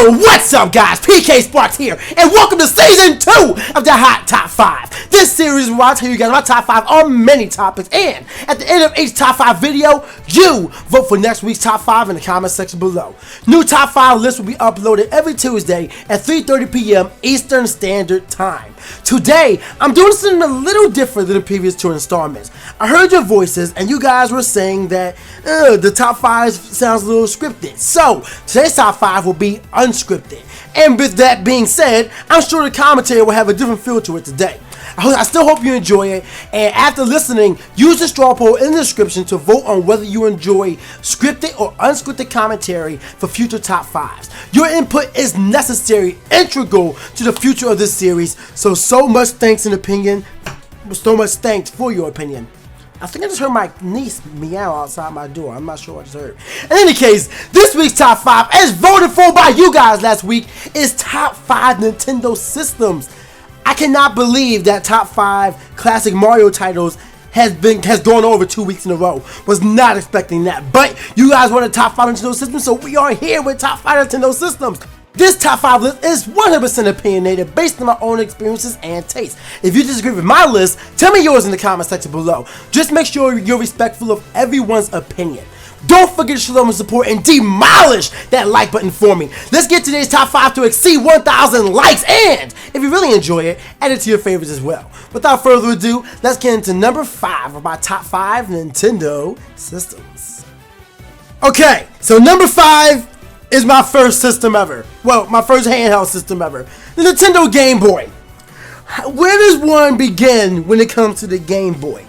Yo, what's up guys? PKSparkxx here, and welcome to Season 2 of the Hot Top 5. This series where I tell you guys my top 5 on many topics, and at the end of each top 5 video, you vote for next week's top 5 in the comment section below. New top 5 lists will be uploaded every Tuesday at 3:30 p.m. Eastern Standard Time. Today, I'm doing something a little different than the previous 2 installments. I heard your voices, and you guys were saying that the top 5 sounds a little scripted. So, today's top 5 will be unscripted. And with that being said, I'm sure the commentary will have a different feel to it today. I still hope you enjoy it, and after listening, use the straw poll in the description to vote on whether you enjoy scripted or unscripted commentary for future top 5s. Your input is necessary, integral to the future of this series, so much thanks and opinion, so much thanks for your opinion. I think I just heard my niece meow outside my door. I'm not sure what I just heard. In any case, this week's top 5, as voted for by you guys last week, is top 5 Nintendo systems. I cannot believe that top 5 classic Mario titles has gone over 2 weeks in a row. Was not expecting that. But you guys wanted top 5 Nintendo systems, so we are here with top 5 Nintendo systems. This top 5 list is 100% opinionated based on my own experiences and tastes. If you disagree with my list, tell me yours in the comment section below. Just make sure you're respectful of everyone's opinion. Don't forget to show love and support and demolish that like button for me. Let's get today's top 5 to exceed 1,000 likes, and if you really enjoy it, add it to your favorites as well. Without further ado, let's get into number 5 of my top 5 Nintendo systems. Okay, so number 5 is my first system ever. Well, my first handheld system ever. The Nintendo Game Boy. Where does one begin when it comes to the Game Boy?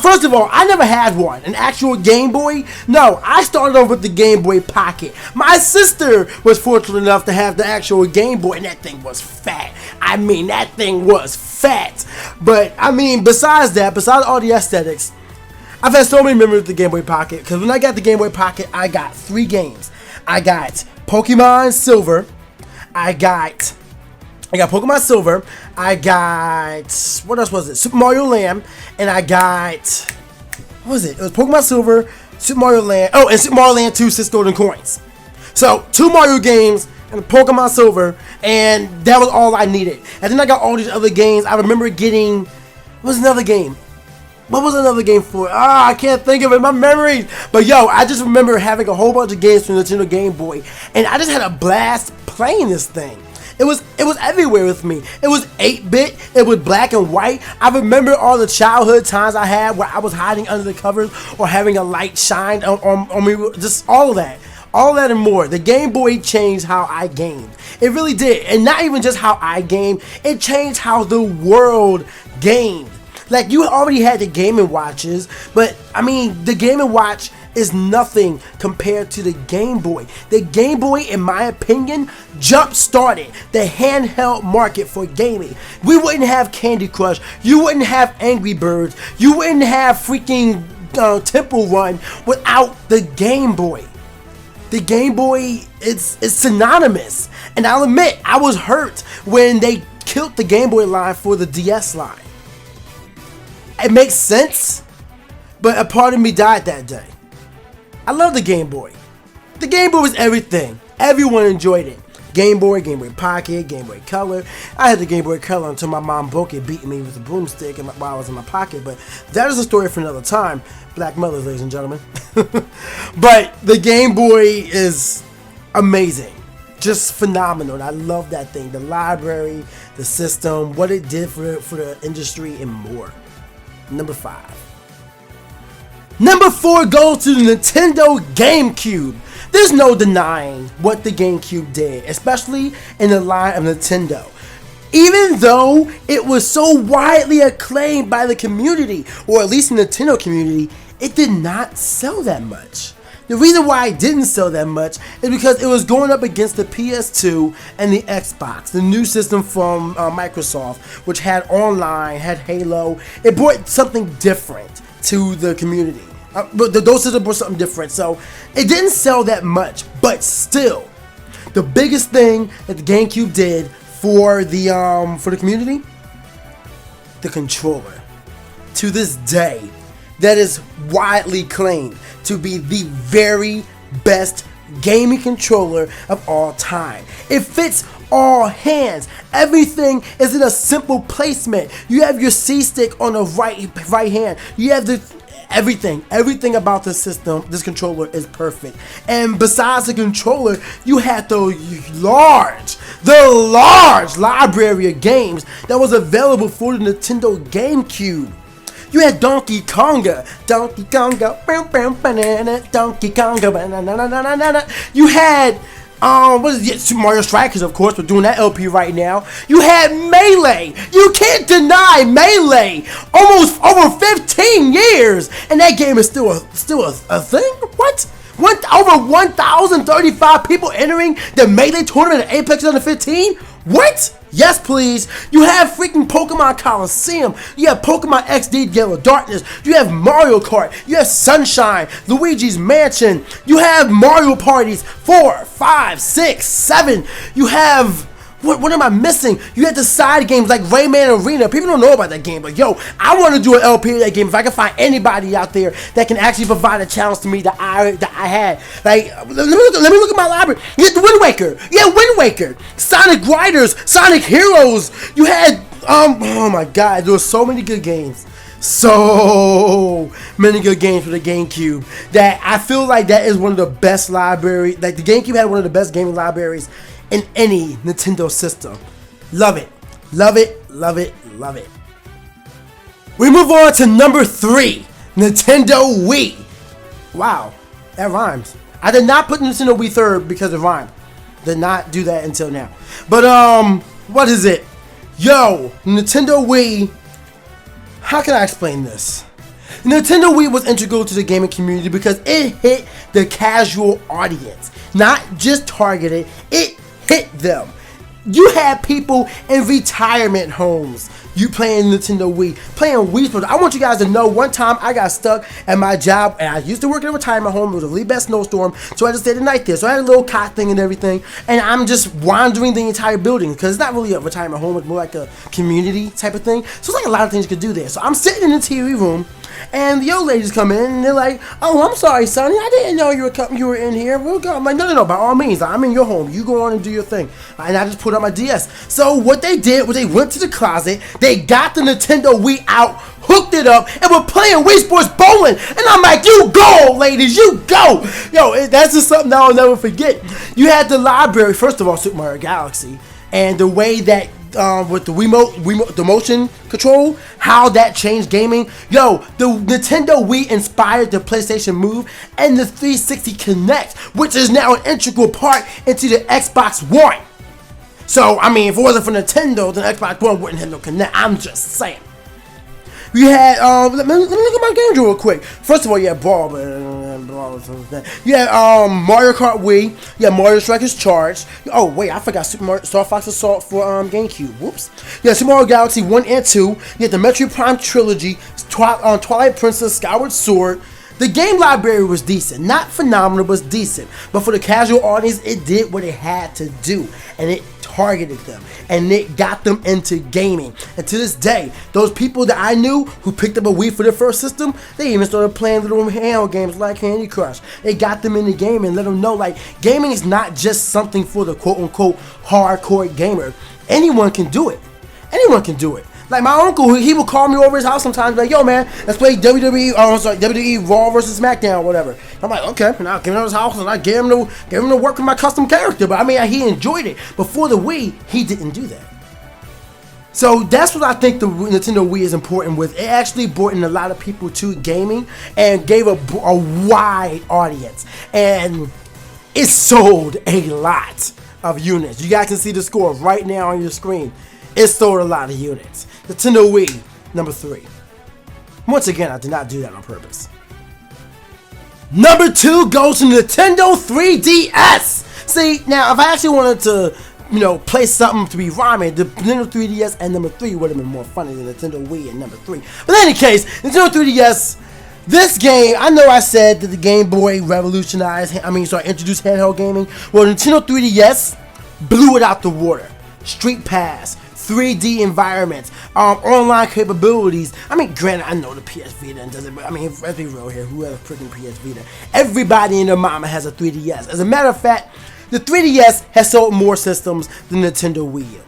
First of all, I never had one. An actual Game Boy? No, I started off with the Game Boy Pocket. My sister was fortunate enough to have the actual Game Boy, and that thing was fat. I mean, that thing was fat. But, I mean, besides all the aesthetics, I've had so many memories of the Game Boy Pocket, because when I got the Game Boy Pocket, I got 3 games. I got Pokemon Silver, I got Pokemon Silver, I got, what else was it? Super Mario Land, and I got, what was it? It was Pokemon Silver, Super Mario Land, oh, and Super Mario Land 2 6 Golden Coins. So, 2 Mario games, and Pokemon Silver, and that was all I needed. And then I got all these other games. I remember getting, what was another game? What was another game for? I can't think of it. My memories. But yo, I just remember having a whole bunch of games from the Nintendo Game Boy, and I just had a blast playing this thing. It was everywhere with me. It was 8-bit. It was black and white. I remember all the childhood times I had where I was hiding under the covers or having a light shine on me. Just all of that. All that and more. The Game Boy changed how I gamed. It really did. And not even just how I gamed. It changed how the world gamed. Like, you already had the Game & Watches, but, I mean, the Game & Watch is nothing compared to the Game Boy. The Game Boy, in my opinion, jump-started the handheld market for gaming. We wouldn't have Candy Crush. You wouldn't have Angry Birds. You wouldn't have freaking Temple Run without the Game Boy. The Game Boy is synonymous. And I'll admit, I was hurt when they killed the Game Boy line for the DS line. It makes sense, but a part of me died that day. I love the Game Boy. The Game Boy was everything. Everyone enjoyed it. Game Boy, Game Boy Pocket, Game Boy Color. I had the Game Boy Color until my mom broke it, beating me with a broomstick while I was in my pocket, but that is a story for another time. Black mothers, ladies and gentlemen. But the Game Boy is amazing. Just phenomenal. And I love that thing. The library, the system, what it did for the industry, and more. Number 5. Number 4 goes to the Nintendo GameCube. There's no denying what the GameCube did, especially in the line of Nintendo. Even though it was so widely acclaimed by the community, or at least the Nintendo community, it did not sell that much. The reason why it didn't sell that much is because it was going up against the PS2 and the Xbox, the new system from Microsoft, which had online, had Halo. It brought something different to the community. But those systems brought something different, so it didn't sell that much. But still, the biggest thing that the GameCube did for the community, the controller. To this day, that is widely claimed to be the very best gaming controller of all time. It fits all hands. Everything is in a simple placement. You have your C stick on the right hand. You have the everything about the system, this controller is perfect. And besides the controller, you had the large library of games that was available for the Nintendo GameCube. You had Donkey Konga, Donkey Konga. You had Super Mario Strikers, of course. We're doing that LP right now. You had Melee. You can't deny Melee. Almost over 15 years, and that game is still a thing. What? Over 1,035 people entering the Melee tournament at Apex under 15. What? Yes, please. You have freaking Pokemon Coliseum. You have Pokemon XD Gale of Darkness. You have Mario Kart. You have Sunshine, Luigi's Mansion. You have Mario Parties 4, 5, 6, 7. You have... What am I missing? You had the side games like Rayman Arena. People don't know about that game, but yo, I want to do an LP of that game. If I can find anybody out there that can actually provide a challenge to me that I had. Like, let me look at my library. You had the Wind Waker. You had Wind Waker. Sonic Riders. Sonic Heroes. You had, oh my God, there were so many good games. So many good games for the GameCube that I feel like that is one of the best libraries. Like, the GameCube had one of the best gaming libraries in any Nintendo system. Love it. Love it. Love it. Love it. We move on to number 3, Nintendo Wii. Wow, that rhymes. I did not put Nintendo Wii third because it rhymed. Did not do that until now. But what is it? Yo, Nintendo Wii. How can I explain this? Nintendo Wii was integral to the gaming community because it hit the casual audience. Not just targeted, it hit them. You had people in retirement homes. You playing Nintendo Wii, playing Wii Sports. I want you guys to know, one time I got stuck at my job, and I used to work in a retirement home. It was a really bad snowstorm, so I just stayed the night there. So I had a little cot thing and everything, and I'm just wandering the entire building because it's not really a retirement home. It's more like a community type of thing. So it's like a lot of things you could do there. So I'm sitting in the TV room, and the old ladies come in, and they're like, "Oh, I'm sorry, Sonny. I didn't know you were in here." We'll go. I'm like, no, by all means. I'm in your home. You go on and do your thing. And I just put up my DS. So what they did was they went to the closet, they got the Nintendo Wii out, hooked it up, and were playing Wii Sports Bowling. And I'm like, you go, ladies, you go. Yo, that's just something I'll never forget. You had the library, first of all, Super Mario Galaxy, and the way that with the Wiimote, the motion control, how that changed gaming. Yo, the Nintendo Wii inspired the PlayStation Move and the 360 Kinect, which is now an integral part into the Xbox One. So, I mean, if it wasn't for Nintendo, then Xbox One wouldn't have no Kinect. I'm just saying. We had, let me look at my game real quick. First of all, you had Brawl, you had Mario Kart Wii, you had Mario Strikers Charged. Oh wait, I forgot Star Fox Assault for GameCube. Whoops. You had Super Mario Galaxy 1 and 2. You had the Metroid Prime Trilogy, Twilight Princess, Skyward Sword. The game library was decent, not phenomenal, but decent. But for the casual audience, it did what it had to do, and it targeted them, and it got them into gaming. And to this day, those people that I knew who picked up a Wii for their first system, they even started playing little handheld games like Candy Crush. They got them into gaming and let them know, like, gaming is not just something for the quote-unquote hardcore gamer. Anyone can do it. Anyone can do it. Like my uncle, he would call me over his house sometimes, like, "Yo, man, let's play WWE Raw versus SmackDown, or whatever." I'm like, "Okay," and I came to his house and I gave him to work with my custom character. But I mean, he enjoyed it. Before the Wii, he didn't do that. So that's what I think the Nintendo Wii is important with. It actually brought in a lot of people to gaming and gave a wide audience, and it sold a lot of units. You guys can see the score right now on your screen. It sold a lot of units. Nintendo Wii, number 3. Once again, I did not do that on purpose. Number 2 goes to Nintendo 3DS. See, now if I actually wanted to, play something to be rhyming, the Nintendo 3DS and number 3 would have been more funny than Nintendo Wii and number 3. But in any case, Nintendo 3DS, this game, I know I said that the Game Boy introduced handheld gaming. Well, Nintendo 3DS blew it out the water. Street Pass, 3D environments, online capabilities. I mean, granted, I know the PS Vita doesn't, but I mean, let's be real here. Who has a freaking PS Vita? Everybody and their mama has a 3DS. As a matter of fact, the 3DS has sold more systems than Nintendo Wii U.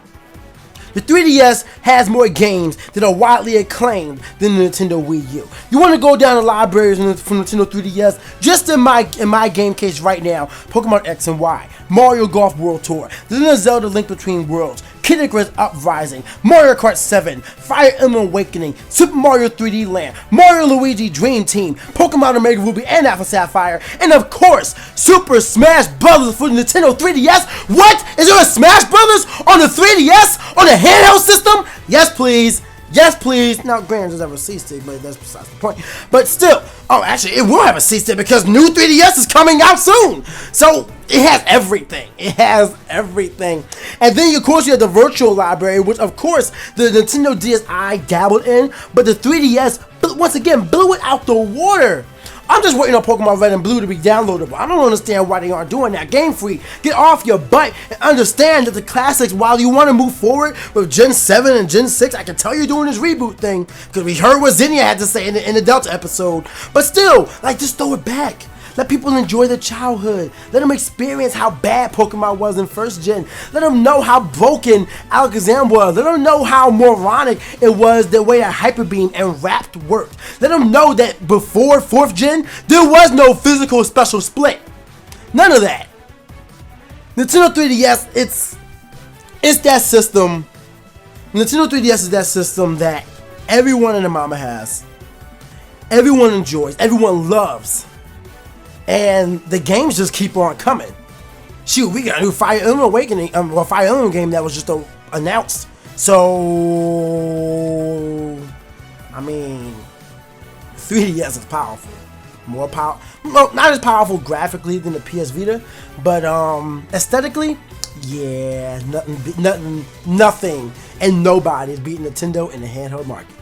The 3DS has more games that are widely acclaimed than the Nintendo Wii U. You want to go down the libraries from Nintendo 3DS? Just in my game case right now, Pokemon X and Y, Mario Golf World Tour, The Legend of Zelda: Link Between Worlds, Kid Icarus Uprising, Mario Kart 7, Fire Emblem Awakening, Super Mario 3D Land, Mario Luigi Dream Team, Pokemon Omega Ruby and Alpha Sapphire, and of course, Super Smash Bros. For the Nintendo 3DS. What? Is there a Smash Bros. On the 3DS? On the handheld system? Yes, please. Yes, please. Now, granted, there's never a C-stick, but that's besides the point. But still, oh, actually, it will have a C-stick because new 3DS is coming out soon. So, it has everything. It has everything. And then, of course, you have the virtual library, which, of course, the Nintendo DSi dabbled in, but the 3DS, once again, blew it out the water. I'm just waiting on Pokemon Red and Blue to be downloadable. I don't understand why they aren't doing that. Game Freak, get off your butt and understand that the classics, while you want to move forward with Gen 7 and Gen 6, I can tell you're doing this reboot thing, because we heard what Zinnia had to say in the Delta episode. But still, like, just throw it back. Let people enjoy their childhood. Let them experience how bad Pokemon was in first gen. Let them know how broken Alakazam was. Let them know how moronic it was the way that Hyper Beam and Wrapped worked. Let them know that before 4th gen, there was no physical special split. None of that. Nintendo 3DS, it's that system. Nintendo 3DS is that system that everyone in the mama has. Everyone enjoys. Everyone loves. And the games just keep on coming. Shoot, we got a new Fire Emblem Awakening, Fire Emblem game that was just announced. So, I mean, 3DS is powerful. More powerful, well, not as powerful graphically than the PS Vita, but aesthetically, yeah, nothing, and nobody is beating Nintendo in the handheld market.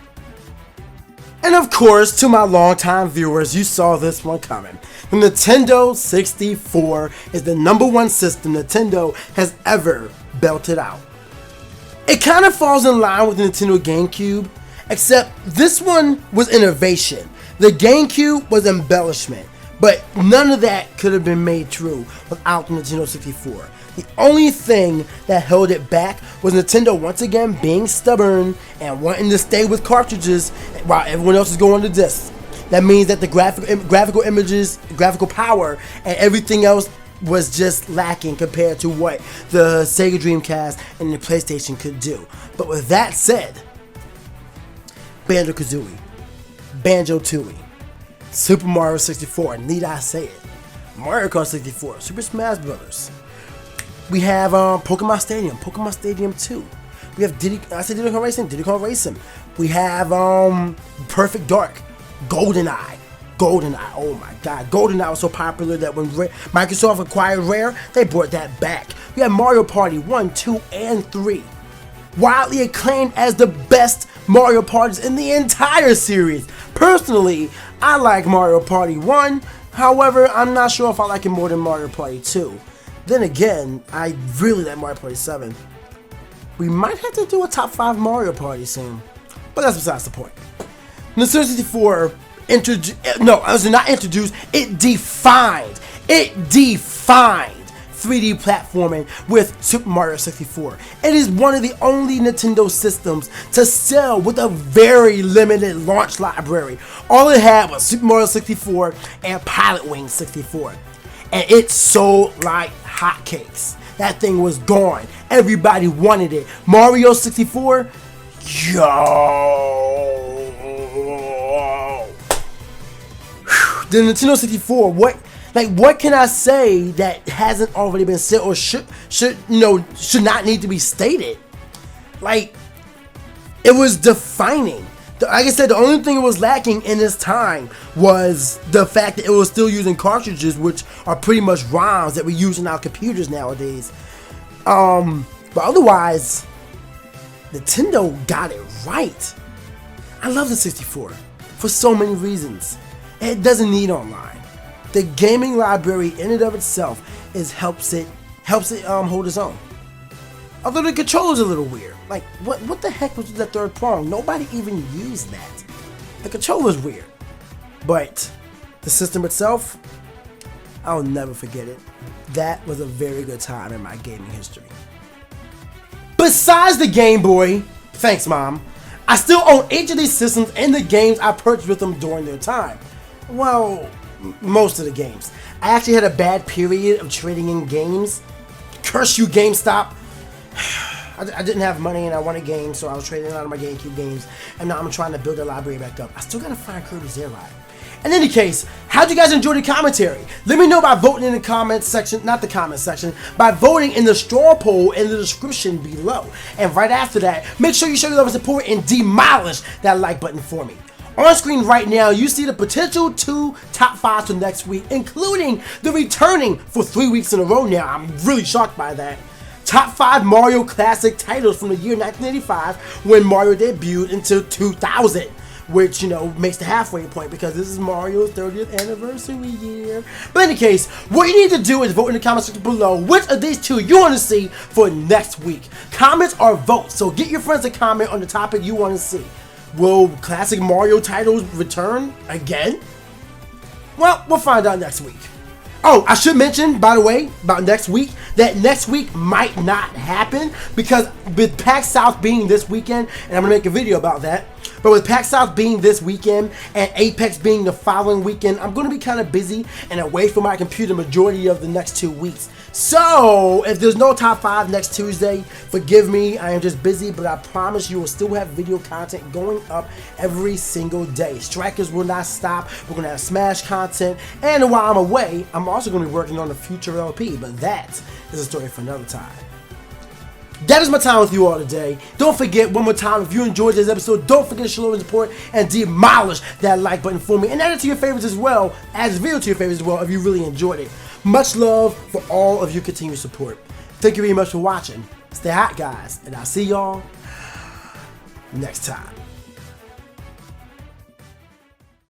And of course, to my longtime viewers, you saw this one coming. The Nintendo 64 is the #1 system Nintendo has ever belted out. It kind of falls in line with the Nintendo GameCube, except this one was innovation. The GameCube was embellishment, but none of that could have been made true without the Nintendo 64. The only thing that held it back was Nintendo once again being stubborn and wanting to stay with cartridges while everyone else is going to discs. That means that the graphical images, graphical power, and everything else was just lacking compared to what the Sega Dreamcast and the PlayStation could do. But with that said, Banjo-Kazooie, Banjo-Tooie, Super Mario 64, need I say it, Mario Kart 64, Super Smash Bros. We have Pokemon Stadium 2. We have Diddy Kong Racing. We have Perfect Dark, GoldenEye. Oh my god, GoldenEye was so popular that when Microsoft acquired Rare, they brought that back. We have Mario Party 1, 2, and 3. Widely acclaimed as the best Mario Parties in the entire series. Personally, I like Mario Party 1, however, I'm not sure if I like it more than Mario Party 2. Then again, I really like Mario Party 7. We might have to do a top 5 Mario Party soon, but that's besides the point. Nintendo 64 it defined 3D platforming with Super Mario 64. It is one of the only Nintendo systems to sell with a very limited launch library. All it had was Super Mario 64 and Pilot Wings 64. And it sold like hotcakes. That thing was gone. Everybody wanted it. Mario 64, yo. The Nintendo 64, what can I say that hasn't already been said or should not need to be stated? Like, it was defining. Like I said, the only thing it was lacking in this time was the fact that it was still using cartridges, which are pretty much ROMs that we use in our computers nowadays. But otherwise, Nintendo got it right. I love the 64 for so many reasons. It doesn't need online. The gaming library in and of itself helps it hold its own. Although the controller's a little weird. Like, what the heck was the third prong? Nobody even used that. The controller's weird. But the system itself, I'll never forget it. That was a very good time in my gaming history. Besides the Game Boy, thanks Mom, I still own each of these systems and the games I purchased with them during their time. Well, most of the games. I actually had a bad period of trading in games. Curse you, GameStop. I didn't have money and I wanted games, so I was trading out of my GameCube games, and now I'm trying to build a library back up. I still gotta find Kirby's Air Ride. In any case, how'd you guys enjoy the commentary? Let me know by voting in the comments section, not the comment section, by voting in the straw poll in the description below. And right after that, make sure you show your love and support and demolish that like button for me. On screen right now, you see the potential 2 top 5s for next week, including the returning for 3 weeks in a row now. I'm really shocked by that. Top 5 Mario Classic titles from the year 1985 when Mario debuted until 2000, which, you know, makes the halfway point because this is Mario's 30th anniversary year. But in any case, what you need to do is vote in the comment section below which of these 2 you want to see for next week. Comments are votes, so get your friends to comment on the topic you want to see. Will classic Mario titles return again? Well, we'll find out next week. Oh, I should mention, by the way, about next week, that next week might not happen because with PAX South being this weekend, and I'm going to make a video about that, but with PAX South being this weekend and Apex being the following weekend, I'm going to be kind of busy and away from my computer majority of the next 2 weeks. So, if there's no top 5 next Tuesday, forgive me, I am just busy, but I promise you will still have video content going up every single day. Strikers will not stop. We're going to have Smash content, and while I'm away, I'm also going to be working on the future LP, but that is a story for another time. That is my time with you all today. Don't forget, one more time, if you enjoyed this episode, don't forget to show love and support and demolish that like button for me. And add it to your favorites as well, add this video to your favorites as well if you really enjoyed it. Much love for all of your continued support. Thank you very much for watching. Stay hot, guys, and I'll see y'all next time.